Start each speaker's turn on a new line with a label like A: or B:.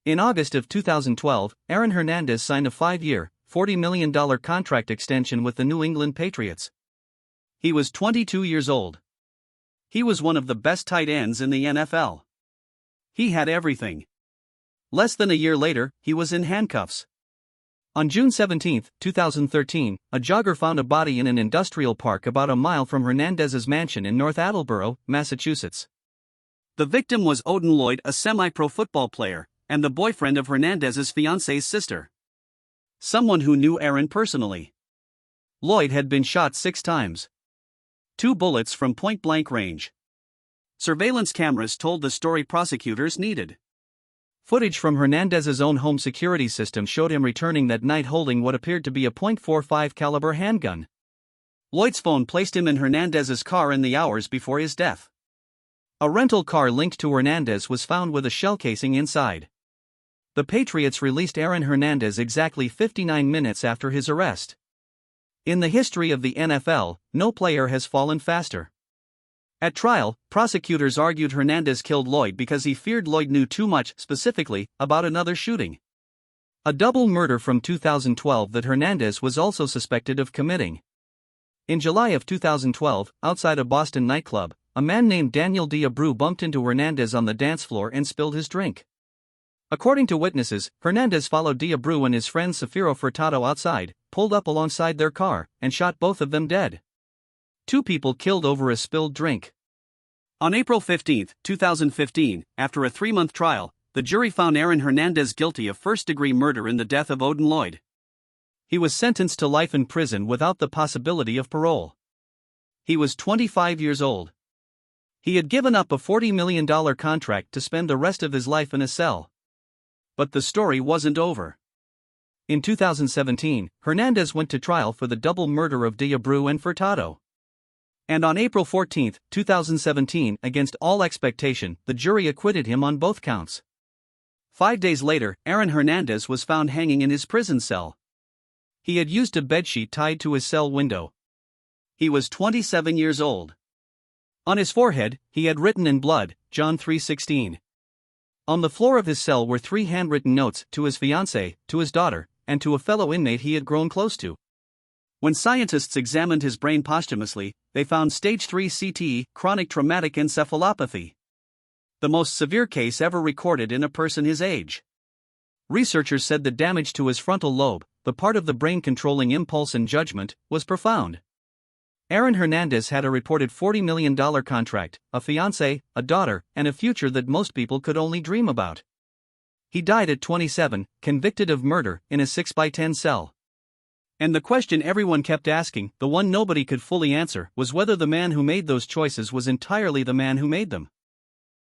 A: In August of 2012, Aaron Hernandez signed a 5-year, $40 million contract extension with the New England Patriots. He was 22 years old. He was one of the best tight ends in the NFL. He had everything. Less than a year later, he was in handcuffs. On June 17, 2013, a jogger found a body in an industrial park about a mile from Hernandez's mansion in North Attleboro, Massachusetts. The victim was Odin Lloyd, a semi-pro football player, and the boyfriend of Hernandez's fiancée's sister. Someone who knew Aaron personally. Lloyd had been shot 6 times. 2 bullets from point-blank range. Surveillance cameras told the story prosecutors needed. Footage from Hernandez's own home security system showed him returning that night holding what appeared to be a .45 caliber handgun. Lloyd's phone placed him in Hernandez's car in the hours before his death. A rental car linked to Hernandez was found with a shell casing inside. The Patriots released Aaron Hernandez exactly 59 minutes after his arrest. In the history of the NFL, no player has fallen faster. At trial, prosecutors argued Hernandez killed Lloyd because he feared Lloyd knew too much, specifically, about another shooting. A double murder from 2012 that Hernandez was also suspected of committing. In July of 2012, outside a Boston nightclub, a man named Daniel Diabru bumped into Hernandez on the dance floor and spilled his drink. According to witnesses, Hernandez followed Diabru and his friend Safiro Furtado outside, pulled up alongside their car, and shot both of them dead. 2 people killed over a spilled drink. On April 15, 2015, after a 3-month trial, the jury found Aaron Hernandez guilty of first-degree murder in the death of Odin Lloyd. He was sentenced to life in prison without the possibility of parole. He was 25 years old. He had given up a $40 million contract to spend the rest of his life in a cell. But the story wasn't over. In 2017, Hernandez went to trial for the double murder of Diabru and Furtado. And on April 14, 2017, against all expectation, the jury acquitted him on both counts. 5 days later, Aaron Hernandez was found hanging in his prison cell. He had used a bedsheet tied to his cell window. He was 27 years old. On his forehead, he had written in blood, John 3:16. On the floor of his cell were 3 handwritten notes, to his fiancée, to his daughter, and to a fellow inmate he had grown close to. When scientists examined his brain posthumously, they found stage 3 CTE, chronic traumatic encephalopathy. The most severe case ever recorded in a person his age. Researchers said the damage to his frontal lobe, the part of the brain controlling impulse and judgment, was profound. Aaron Hernandez had a reported $40 million contract, a fiancée, a daughter, and a future that most people could only dream about. He died at 27, convicted of murder, in a 6x10 cell. And the question everyone kept asking, the one nobody could fully answer, was whether the man who made those choices was entirely the man who made them.